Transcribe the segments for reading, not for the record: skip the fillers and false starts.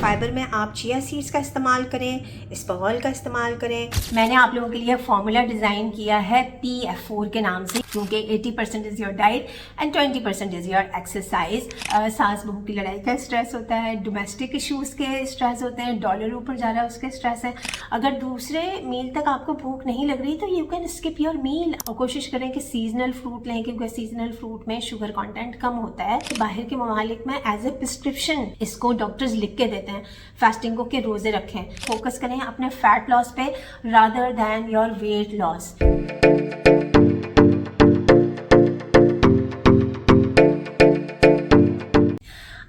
Fibre में आप chia seeds का इस्तेमाल करें, इस्पगोल का इस्तेमाल करें। मैंने आप लोगों के लिए फॉर्मूला डिज़ाइन किया है PF4 के नाम से, क्योंकि 80% is your diet and 20% is your exercise. सास बहू की लड़ाई का स्ट्रेस होता है, डोमेस्टिक इशूज़ के स्ट्रेस होते हैं, डॉलर ऊपर जा रहा है उसके स्ट्रेस है। अगर दूसरे मील तक आपको भूख नहीं लग रही तो you can skip your meal. और कोशिश करें कि सीजनल फ्रूट लें, क्योंकि सीजनल फ्रूट में शुगर कंटेंट कम होता है। तो बाहर के ममालिक में एज ए प्रिस्क्रिप्शन इसको डॉक्टर्स लिख के देते हैं फास्टिंग को कि रोजे रखें। फोकस करें अपने फैट लॉस पे rather than your weight loss.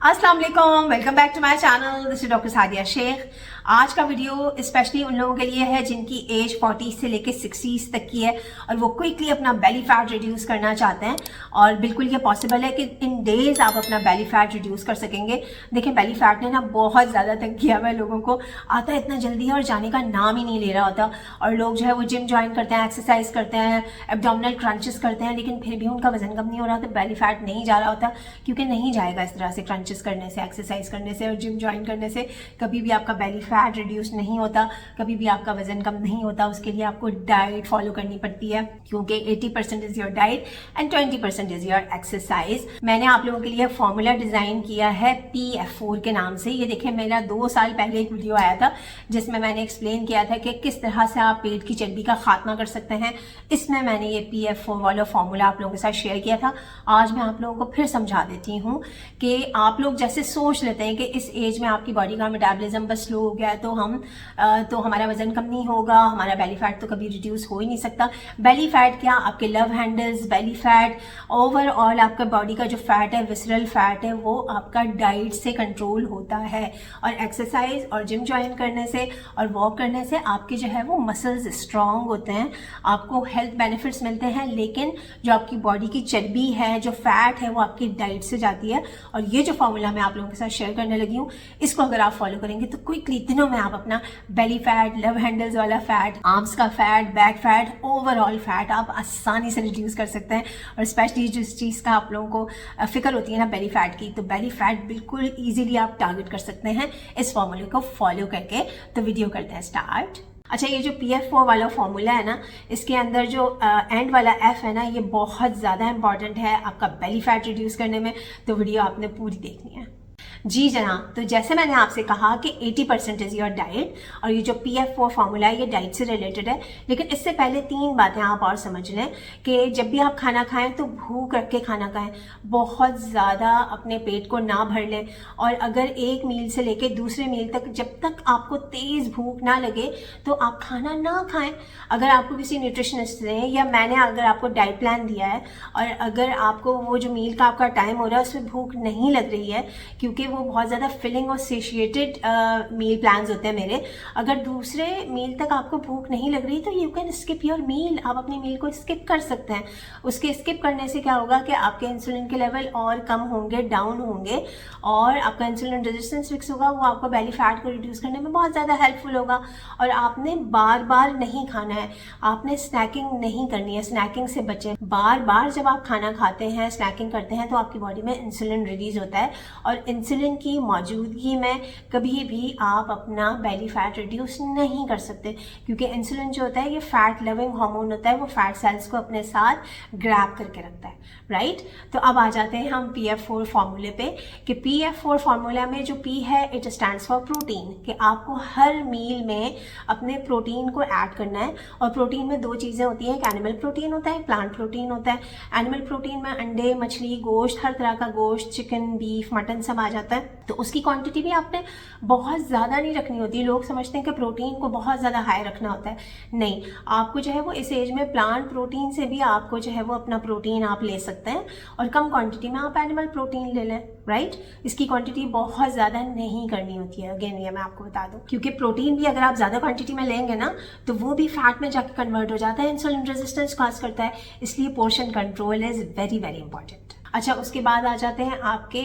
अस्सलाम वालेकुम, welcome back to my channel. This is doctor Sadia Shaikh. आज का वीडियो स्पेशली उन लोगों के लिए है जिनकी एज 40 से लेके 60s तक की है और वो क्विकली अपना बेली फैट रिड्यूस करना चाहते हैं। और बिल्कुल ये पॉसिबल है कि इन डेज आप अपना बेली फैट रिड्यूस कर सकेंगे। देखिए, बेली फैट ने ना बहुत ज़्यादा तंग किया हुआ है लोगों को, आता इतना जल्दी है और जाने का नाम ही नहीं ले रहा होता। और लोग जो है वो जिम ज्वाइन करते हैं, एक्सरसाइज करते हैं, एब्डोमिनल क्रंचेस करते हैं, लेकिन फिर भी उनका वजन कम नहीं हो रहा, तो बेली फैट नहीं जा रहा होता। क्योंकि नहीं जाएगा इस तरह से क्रंचेस करने से, एक्सरसाइज करने से और जिम ज्वाइन करने से कभी भी आपका बेली फैट रिड्यूस नहीं होता, कभी भी आपका वजन कम नहीं होता। उसके लिए आपको डाइट फॉलो करनी पड़ती है, क्योंकि 80% is your diet and 20% is your exercise. मैंने आप लोगों के लिए फॉर्मूला डिजाइन किया है PF4 के नाम से। ये देखिए, मेरा 2 साल पहले एक वीडियो आया था जिसमें मैंने एक्सप्लेन किया था कि किस तरह से आप पेट की चर्बी का खात्मा कर सकते हैं। इसमें मैंने ये PF4 वाला फॉर्मूला आप लोगों के साथ शेयर किया था। आज मैं आप लोगों को फिर समझा देती हूँ कि आप लोग जैसे सोच लेते हैं कि इस एज में आपकी बॉडी का मेटाबॉलिज्म बस स्लो हो गया है तो हमारा वजन कम नहीं होगा, हमारा बेली फैट तो कभी रिड्यूस हो ही नहीं सकता। बेली फैट क्या, आपके love handles, belly fat, overall आपका बॉडी का जो फैट है, विसरल फैट है, वो आपका डाइट से कंट्रोल होता है। और एक्सरसाइज और जिम ज्वाइन करने से और वॉक करने से आपके जो है वो मसल्स स्ट्रांग होते हैं, आपको हेल्थ बेनिफिट्स मिलते हैं। लेकिन जो आपकी बॉडी की चर्बी है, जो फैट है, वो आपकी डाइट से जाती है। और ये जो फॉर्मूला मैं आप लोगों के साथ शेयर करने लगी हूँ, इसको अगर आप फॉलो करेंगे तो क्विकली दिनों में आप अपना बेली फैट, लव हैंडल्स वाला फैट, आर्म्स का fat, back fat, overall fat आप आसानी से रिड्यूस कर सकते हैं। और स्पेशली जिस चीज़ का आप लोगों को फिक्र होती है ना बेली फैट की, तो बेली फैट बिल्कुल ईजिली आप टारगेट कर सकते हैं इस फॉर्मूले को फॉलो करके। तो वीडियो करते हैं स्टार्ट। अच्छा, ये जो PF4 वाला फॉर्मूला है ना, इसके अंदर जो एंड वाला F है ना, ये बहुत ज़्यादा इंपॉर्टेंट है आपका बेली फैट रिड्यूस करने में। तो वीडियो आपने पूरी देखनी है। जी जनाब, तो जैसे मैंने आपसे कहा कि 80% इज़ योर डाइट, और ये जो PF4 फार्मूला है ये डाइट से रिलेटेड है। लेकिन इससे पहले 3 बातें आप और समझ लें कि जब भी आप खाना खाएं तो भूख रख के खाना खाएं, बहुत ज़्यादा अपने पेट को ना भर लें। और अगर एक मील से लेके दूसरे मील तक जब तक आपको तेज़ भूख ना लगे तो आप खाना ना खाएं। अगर आपको किसी न्यूट्रिशनिस्ट ने या मैंने अगर आपको डाइट प्लान दिया है और अगर आपको वो जो मील का आपका टाइम हो रहा है उसमें भूख नहीं लग रही है, क्योंकि वो बहुत ज़्यादा फिलिंग और सेशिएटेड मील प्लान्स होते हैं मेरे, अगर दूसरे मील तक आपको भूख नहीं लग रही तो you can skip your meal. आप अपनी मील को स्किप कर सकते हैं। उसके स्किप करने से क्या होगा कि आपके इंसुलिन के लेवल और कम होंगे, डाउन होंगे, और आपका इंसुलिन रेजिस्टेंस फिक्स होगा। वो आपको बेली फैट को रिड्यूस करने में बहुत ज़्यादा हेल्पफुल होगा। और आपने बार बार नहीं खाना है, आपने स्नैकिंग नहीं करनी है, स्नैकिंग से बचें। बार बार जब आप खाना खाते हैं, स्नैकिंग करते हैं, तो आपकी बॉडी में इंसुलिन रिलीज होता है और इंसुलिन की मौजूदगी में कभी भी आप अपना बेली फैट रिड्यूस नहीं कर सकते, क्योंकि इंसुलिन जो होता है ये फैट लविंग हार्मोन होता है, वो फैट सेल्स को अपने साथ ग्रैब करके रखता है, राइट। तो अब आ जाते हैं हम PF4 फार्मूले पे कि PF4 फार्मूला में जो P है इट स्टैंड्स फॉर प्रोटीन, कि आपको हर मील में अपने प्रोटीन को ऐड करना है। और प्रोटीन में 2 चीज़ें होती हैं, एक एनिमल प्रोटीन होता है, प्लांट प्रोटीन होता है। एनिमल प्रोटीन में अंडे, मछली, गोश्त, हर तरह का गोश्त, चिकन, बीफ, मटन सब आ जाता है। तो उसकी क्वांटिटी भी आपने बहुत ज़्यादा नहीं रखनी होती। लोग समझते हैं कि प्रोटीन को बहुत ज़्यादा हाई रखना होता है, नहीं। आपको जो है वो इस एज में प्लांट प्रोटीन से भी आपको जो है वो अपना प्रोटीन आप ले सकते हैं, और कम क्वांटिटी में आप एनिमल प्रोटीन ले लें, राइट। इसकी क्वांटिटी बहुत ज़्यादा नहीं करनी होती है। अगेन ये मैं आपको बता दूं, क्योंकि प्रोटीन भी अगर आप ज़्यादा क्वांटिटी में लेंगे ना तो वो भी फैट में जाकर कन्वर्ट हो जाता है, इंसुलिन रेजिस्टेंस कॉज करता है। इसलिए portion control is very very important. अच्छा, उसके बाद आ जाते हैं आपके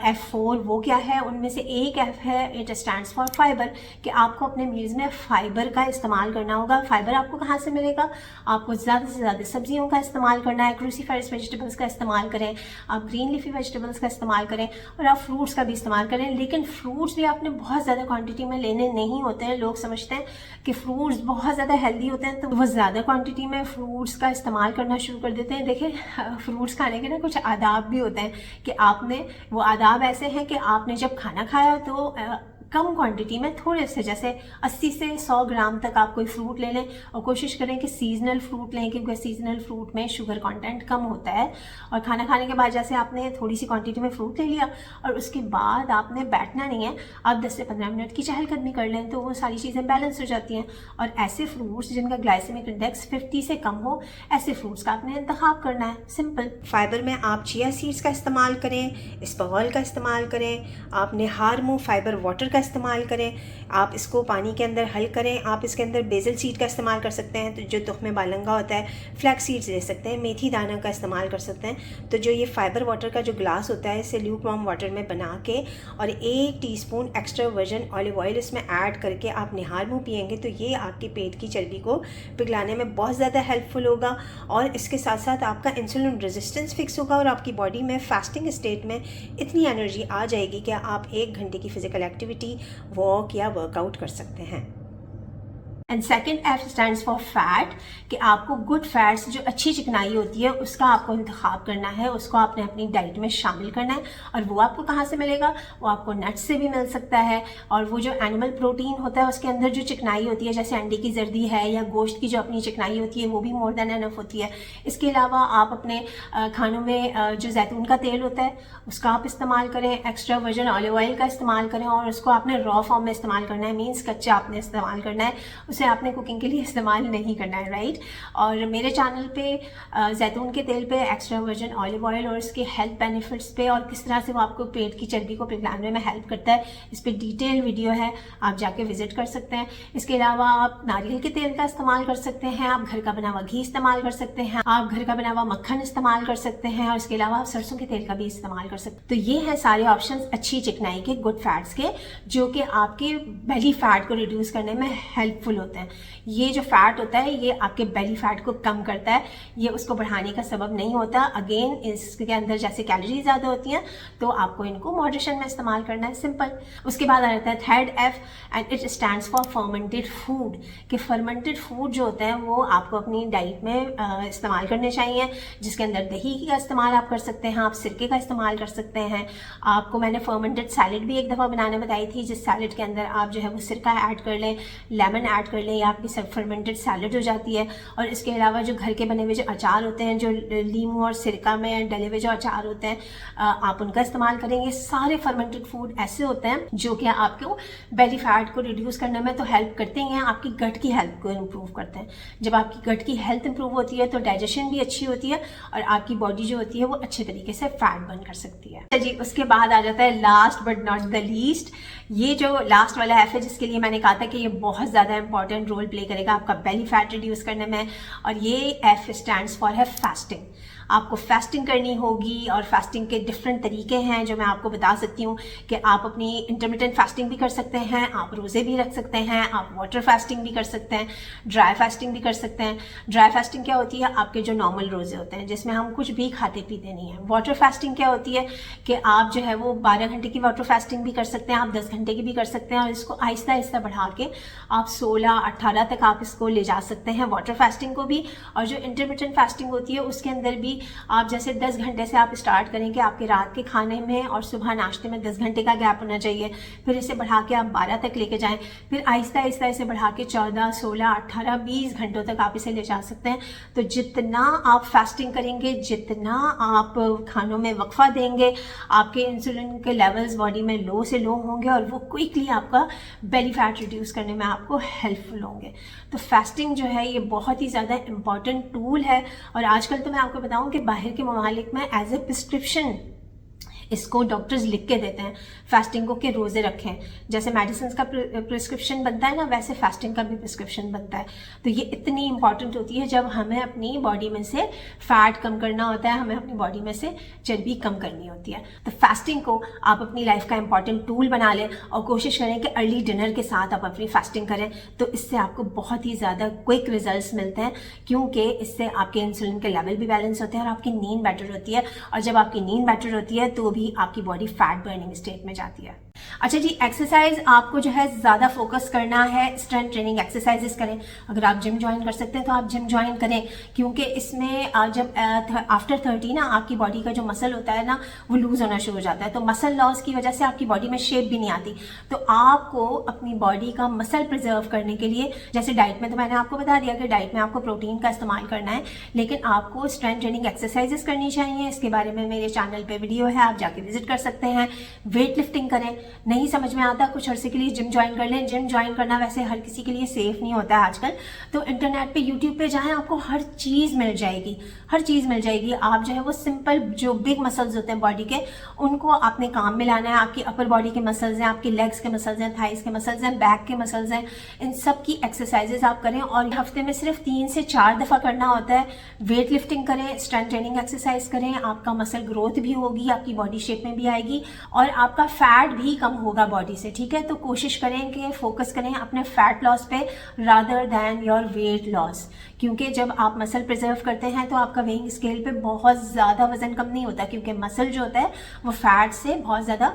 F4। वो क्या है? उनमें से एक F है, इट स्टैंड्स फॉर फाइबर, कि आपको अपने मील्स में फाइबर का इस्तेमाल करना होगा। फाइबर आपको कहाँ से मिलेगा? आपको ज़्यादा से ज़्यादा सब्जियों का इस्तेमाल करना है, क्रूसीफेरस वेजिटेबल्स का इस्तेमाल करें, आप ग्रीन लीफी वेजिटेबल्स का इस्तेमाल करें, और आप फ्रूट्स का भी इस्तेमाल करें। लेकिन फ्रूट्स भी आपने बहुत ज़्यादा क्वांटिटी में लेने नहीं होते हैं। लोग समझते हैं कि फ्रूट्स बहुत ज़्यादा हेल्दी होते हैं, तो वो ज़्यादा क्वांटिटी में फ्रूट्स का इस्तेमाल करना शुरू कर देते हैं। देखिए, फ्रूट्स खाने के ना कुछ आदाब भी होते हैं कि आपने, वो आदाब ऐसे हैं कि आपने जब खाना खाया तो कम क्वांटिटी में थोड़े से, जैसे 80 से 100 ग्राम तक आप कोई फ्रूट ले लें, और कोशिश करें कि सीजनल फ्रूट लें, क्योंकि सीजनल फ्रूट में शुगर कंटेंट कम होता है। और खाना खाने के बाद जैसे आपने थोड़ी सी क्वांटिटी में फ्रूट ले लिया, और उसके बाद आपने बैठना नहीं है, आप 10 से 15 मिनट की चहलकदमी कर लें, तो वो सारी चीज़ें बैलेंस हो जाती हैं। और ऐसे फ्रूट्स जिनका ग्लाइसेमिक इंडेक्स 50 से कम हो, ऐसे फ्रूट्स का आपने इंतखाब करना है। सिंपल। फाइबर में आप चिया सीड्स का इस्तेमाल करें, इस्पगोल का इस्तेमाल करें, आप निहार मुँह फाइबर वाटर का इस्तेमाल करें। आप इसको पानी के अंदर हल करें। आप इसके अंदर बेसल सीड का इस्तेमाल कर सकते हैं, तो जो तुख्मे बालंगा होता है, फ्लैक्स सीड्स ले सकते हैं, मेथी दाना का इस्तेमाल कर सकते हैं। तो जो ये फाइबर वाटर का जो ग्लास होता है, इसे ल्यूक वार्म वाटर में बना के और 1 teaspoon extra virgin olive oil इसमें ऐड करके आप निहार मुँह पिएंगे, तो ये आपके पेट की चर्बी को पिघलाने में बहुत ज़्यादा हेल्पफुल होगा। और इसके साथ साथ आपका इंसुलिन रेजिस्टेंस फिक्स होगा, और आपकी बॉडी में फास्टिंग स्टेट में इतनी एनर्जी आ जाएगी कि आप 1 घंटे की फिजिकल एक्टिविटी, वॉक या वर्कआउट कर सकते हैं। And second F stands for fat, कि आपको गुड फैट्स, जो अच्छी चिकनाई होती है, उसका आपको इंतखाब करना है, उसको आपने अपनी डाइट में शामिल करना है। और वो आपको कहाँ से मिलेगा? वो आपको नट्स से भी मिल सकता है, और वो जो एनिमल प्रोटीन होता है उसके अंदर जो चिकनाई होती है, जैसे अंडे की जर्दी है या गोश्त की जो अपनी चिकनाई होती है, वो भी मोर देन एनफ होती है। इसके अलावा आप अपने खानों में जो जैतून का तेल होता है उसका आप इस्तेमाल करें, एक्स्ट्रा वर्जिन ऑलिव ऑयल का इस्तेमाल करें, और उसको आपने रॉ फॉर्म में इस्तेमाल करना है, मीन्स कच्चा आपने इस्तेमाल करना है, उसे आपने कुकिंग के लिए इस्तेमाल नहीं करना है, राइट। और मेरे चैनल पे जैतून के तेल पे, एक्स्ट्रा वर्जिन ऑलिव ऑयल और इसके हेल्थ बेनिफिट्स पे, और किस तरह से वो आपको पेट की चर्बी को पिघलाने में हेल्प करता है, इस पर डिटेल वीडियो है, आप जाके विजिट कर सकते हैं। इसके अलावा आप नारियल के तेल का इस्तेमाल कर सकते हैं, आप घर का बना हुआ घी इस्तेमाल कर सकते हैं, आप घर का बना हुआ मक्खन इस्तेमाल कर सकते हैं, और इसके अलावा आप सरसों के तेल का भी इस्तेमाल कर सकते हैं। तो ये हैं सारे ऑप्शंस अच्छी चिकनाई के, गुड फैट्स के, जो कि आपके बेली फैट को रिड्यूस करने में हेल्पफुल होते हैं। ये जो फैट होता है ये आपके बेली फैट को कम करता है, ये उसको बढ़ाने का सबब नहीं होता। अगेन, इसके अंदर जैसे कैलोरी ज़्यादा होती हैं, तो आपको इनको मॉडरेशन में इस्तेमाल करना है, सिंपल। उसके बाद आ जाता है third F, and it stands for fermented food, कि फर्मेंटेड फूड जो होते हैं वो आपको अपनी डाइट में इस्तेमाल करने चाहिए, जिसके अंदर दही का इस्तेमाल आप कर सकते हैं, आप सिरके का इस्तेमाल कर सकते हैं। आपको मैंने फर्मेंटेड सैलड भी एक दफ़ा बनाने बताई थी, जिस सैलड के अंदर आप जो है वो सिरका ऐड कर लें, लेमन ऐड कर लें, या आपकी फर्मेंटेड सैलड हो जाती है। और इसके अलावा जो घर के बने हुए जो अचार होते हैं, जो लीमू और सिरका में डले हुए जो अचार होते हैं, आप उनका इस्तेमाल करेंगे। सारे फर्मेंटेड फूड ऐसे होते हैं जो कि आपको बेली फैट को रिड्यूस करने में तो हेल्प करते ही हैं, आपकी गट की हेल्थ को इम्प्रूव करते हैं। जब आपकी गट की हेल्थ इम्प्रूव होती है तो डाइजेशन भी अच्छी होती है, और आपकी बॉडी जो होती है वो अच्छे तरीके से फैट बर्न कर सकती है। जी, उसके बाद आ जाता है last but not the least, ये जो लास्ट वाला F है, जिसके लिए मैंने कहा था कि ये बहुत ज़्यादा इंपॉर्टेंट रोल प्ले करेगा आपका बेली फैट रिड्यूस करने में, और ये F स्टैंड्स फॉर है फास्टिंग। आपको फास्टिंग करनी होगी, और फास्टिंग के डिफरेंट तरीके हैं जो मैं आपको बता सकती हूँ, कि आप अपनी इंटरमिटेंट फास्टिंग भी कर सकते हैं, आप रोज़े भी रख सकते हैं, आप वाटर फास्टिंग भी कर सकते हैं, ड्राई फास्टिंग भी कर सकते हैं। ड्राई फास्टिंग क्या होती है? आपके जो नॉर्मल रोज़े होते हैं जिसमें हम कुछ भी खाते पीते नहीं हैं। वाटर फास्टिंग क्या होती है कि आप जो है वो 12 घंटे की वाटर फास्टिंग भी कर सकते हैं, आप 10 घंटे की भी कर सकते हैं, और इसको आहिस्ता आहिस्ता बढ़ा के आप 16-18 तक आप इसको ले जा सकते हैं, वाटर फास्टिंग को भी। और जो इंटरमिटेंट फास्टिंग होती है उसके अंदर भी आप जैसे 10 घंटे से आप स्टार्ट करें कि आपके रात के खाने में और सुबह नाश्ते में 10 घंटे का गैप होना चाहिए, फिर इसे बढ़ा के आप 12 तक लेके जाएं, फिर आहिस्ता आहिस्ता इसे बढ़ा के 14, 16, 18, 20 घंटों तक आप इसे ले जा सकते हैं। तो जितना आप फास्टिंग करेंगे, जितना आप खानों में वक्फा देंगे, आपके इंसुलिन के लेवल्स बॉडी में लो से लो होंगे, और वो क्विकली आपका बेली फैट रिड्यूस करने में आपको हेल्पफुल होंगे। तो फास्टिंग जो है ये बहुत ही ज़्यादा इंपॉर्टेंट टूल है, और आजकल तो मैं आपको बताऊं कि बाहर के ममालिक में एज ए प्रिस्क्रिप्शन इसको डॉक्टर्स लिख के देते हैं फास्टिंग को कि रोज़े रखें। जैसे मेडिसिन का प्रिस्क्रिप्शन बनता है ना, वैसे फास्टिंग का भी प्रिस्क्रिप्शन बनता है। तो ये इतनी इंपॉर्टेंट होती है जब हमें अपनी बॉडी में से फैट कम करना होता है, हमें अपनी बॉडी में से चर्बी कम करनी होती है। तो फास्टिंग को आप अपनी लाइफ का इंपॉर्टेंट टूल बना लें और कोशिश करें कि अर्ली डिनर के साथ आप अपनी फास्टिंग करें, तो इससे आपको बहुत ही ज़्यादा क्विक रिजल्ट्स मिलते हैं, क्योंकि इससे आपके इंसुलिन के लेवल भी बैलेंस होते हैं और आपकी नींद बेटर होती है। और जब आपकी नींद बेटर होती है तो भी आपकी बॉडी फैट बर्निंग स्टेट में जाती है। अच्छा जी, एक्सरसाइज आपको जो है ज़्यादा फोकस करना है, स्ट्रेंथ ट्रेनिंग एक्सरसाइजेस करें। अगर आप जिम ज्वाइन कर सकते हैं तो आप जिम ज्वाइन करें, क्योंकि इसमें जब आफ्टर 30 ना आपकी बॉडी का जो मसल होता है ना वो लूज होना शुरू हो जाता है। तो मसल लॉस की वजह से आपकी बॉडी में शेप भी नहीं आती। तो आपको अपनी बॉडी का मसल प्रिजर्व करने के लिए, जैसे डाइट में तो मैंने आपको बता दिया कि डाइट में आपको प्रोटीन का इस्तेमाल करना है, लेकिन आपको स्ट्रेंथ ट्रेनिंग एक्सरसाइजेस करनी चाहिए। इसके बारे में मेरे चैनल पे वीडियो है, आप जाके विजिट कर सकते हैं। वेट लिफ्टिंग करें। नहीं समझ में आता कुछ अर्से के लिए जिम ज्वाइन कर लें। जिम ज्वाइन करना वैसे हर किसी के लिए सेफ नहीं होता है आजकल, तो इंटरनेट पे यूट्यूब पे जाएं, आपको हर चीज़ मिल जाएगी, हर चीज़ मिल जाएगी। आप जो है वो सिंपल जो बिग मसल्स होते हैं बॉडी के, उनको आपने काम में लाना है। आपकी अपर बॉडी के मसल्स हैं, आपके लेग्स के मसल्स हैं, थाइस के मसल्स हैं, बैक के मसल्स हैं, इन सब की एक्सरसाइजेज आप करें। और हफ्ते में सिर्फ 3 से 4 दफ़ा करना होता है। वेट लिफ्टिंग करें, स्ट्रेंथ ट्रेनिंग एक्सरसाइज करें, आपका मसल ग्रोथ भी होगी, आपकी बॉडी शेप में भी आएगी और आपका फैट भी कम होगा बॉडी से। ठीक है, तो कोशिश करें कि फोकस करें अपने फैट लॉस पे rather than your weight loss, क्योंकि जब आप मसल प्रिजर्व करते हैं तो आपका वेइंग स्केल पे बहुत ज़्यादा वजन कम नहीं होता, क्योंकि मसल जो होता है वो फैट से बहुत ज़्यादा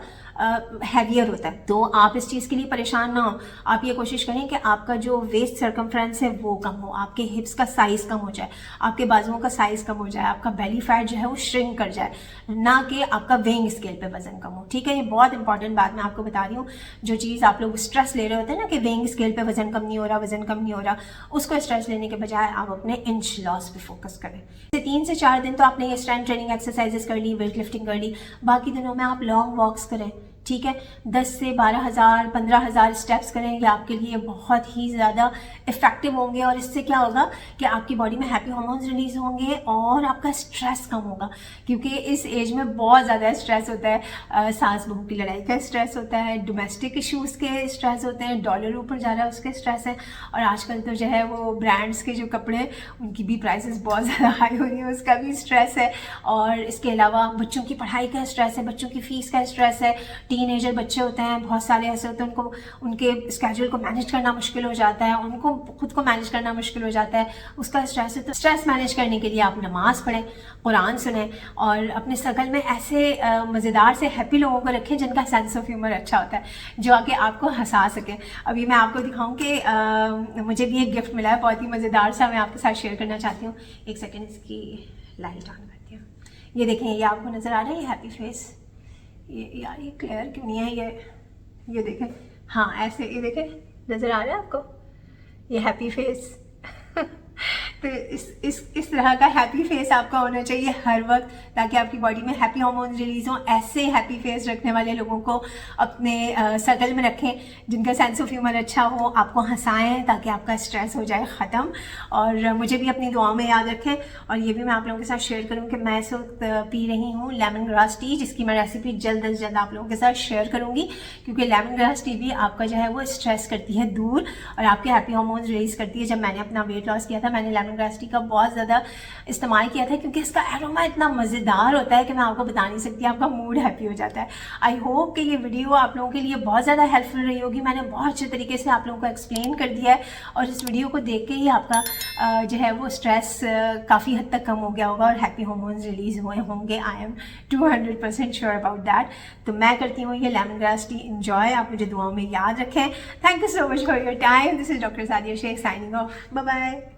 हैवियर होता है। तो आप इस चीज़ के लिए परेशान ना हो। आप ये कोशिश करें कि आपका जो वेस्ट सर्कमफ्रेंस है वो कम हो, आपके हिप्स का साइज़ कम हो जाए, आपके बाजुओं का साइज़ कम हो जाए, आपका बेली फैट जो है वो श्रिंक कर जाए, ना कि आपका वेइंग स्केल पे वजन कम हो। ठीक है, ये बहुत इंपॉर्टेंट बात मैं आपको बता रही हूँ। जो चीज़ आप लोग स्ट्रेस ले रहे होते हैं ना कि वेइंग स्केल पे वजन कम नहीं हो रहा, वजन कम नहीं हो रहा, उसको स्ट्रेस लेने के बजाय आप अपने इंच लॉस पे फोकस करें। 3 से 4 दिन तो आपने ये स्ट्रेंथ ट्रेनिंग एक्सरसाइजेस कर ली, वेट लिफ्टिंग कर ली, बाकी दिनों में आप लॉन्ग वॉक्स करें। ठीक है, 10 से 12,000 15,000 स्टेप्स करें, ये आपके लिए बहुत ही ज़्यादा इफ़ेक्टिव होंगे। और इससे क्या होगा कि आपकी बॉडी में हैप्पी हार्मोन्स रिलीज होंगे और आपका स्ट्रेस कम होगा, क्योंकि इस एज में बहुत ज़्यादा स्ट्रेस होता है। सास बहू की लड़ाई का स्ट्रेस होता है, डोमेस्टिक इश्यूज़ के स्ट्रेस होते हैं, डॉलर ऊपर जा रहा है उसके स्ट्रेस है, और आजकल तो जो है वो ब्रांड्स के जो कपड़े उनकी भी प्राइसेस बहुत ज़्यादा हाई हो रही है, उसका भी स्ट्रेस है। और इसके अलावा बच्चों की पढ़ाई का स्ट्रेस है, बच्चों की फ़ीस का स्ट्रेस है। टीनेजर बच्चे होते हैं, बहुत सारे ऐसे होते हैं, उनको उनके स्केड्यूल को मैनेज करना मुश्किल हो जाता है, उनको खुद को मैनेज करना मुश्किल हो जाता है, उसका स्ट्रेस है। तो स्ट्रेस मैनेज करने के लिए आप नमाज पढ़ें, कुरान सुनें और अपने सर्कल में ऐसे मज़ेदार से हैप्पी लोगों को रखें जिनका सेंस ऑफ ह्यूमर अच्छा होता है, जो आके आपको हंसा सके। अभी मैं आपको दिखाऊं कि मुझे भी एक गिफ्ट मिला है बहुत ही मज़ेदार सा, मैं आपके साथ शेयर करना चाहती हूँ। एक सेकेंड, इसकी लाइट ऑन करती हूँ। ये देखें, ये आपको नज़र आ रहा है ये हैप्पी फेस? ये यार ये क्लियर क्यों नहीं है? ये देखें, हाँ ऐसे, ये देखें, नज़र आ रहा है आपको ये हैप्पी फेस? तो इस तरह का हैप्पी फेस आपका होना चाहिए हर वक्त, ताकि आपकी बॉडी में हैप्पी हार्मोन्स रिलीज हों। ऐसे हैप्पी फेस रखने वाले लोगों को अपने सर्कल में रखें, जिनका सेंस ऑफ ह्यूमर अच्छा हो, आपको हंसाएं ताकि आपका स्ट्रेस हो जाए ख़त्म। और मुझे भी अपनी दुआओं में याद रखें। और ये भी मैं आप लोगों के साथ शेयर करूँ कि मैं इस वक्त पी रही हूँ लेमन ग्रास टी, जिसकी मैं रेसिपी जल्द से जल्द आप लोगों के साथ शेयर करूँगी, क्योंकि लेमन ग्रास टी भी आपका जो है वो स्ट्रेस करती है दूर और आपके हैप्पी हार्मोन्स रिलीज करती है। जब मैंने अपना वेट लॉस किया था, मैंने लेमन ग्रास टी का बहुत ज़्यादा इस्तेमाल किया था, क्योंकि इसका एरोमा इतना मज़ेदार होता है कि मैं आपको बता नहीं सकती, आपका मूड हैप्पी हो जाता है। आई होप कि ये वीडियो आप लोगों के लिए बहुत ज़्यादा हेल्पफुल रही होगी। मैंने बहुत अच्छे तरीके से आप लोगों को एक्सप्लेन कर दिया है और इस वीडियो को देख के ही आपका जो है वो स्ट्रेस काफ़ी हद तक कम हो गया होगा और हैप्पी हार्मोन्स रिलीज हुए होंगे। I am 200% sure about that. तो मैं करती हूँ ये लेमन ग्रास टी इंजॉय, आप मुझे दुआओं में याद रखें। Thank you so much for your time. This is doctor Sadia Shaikh signing off. Bye bye.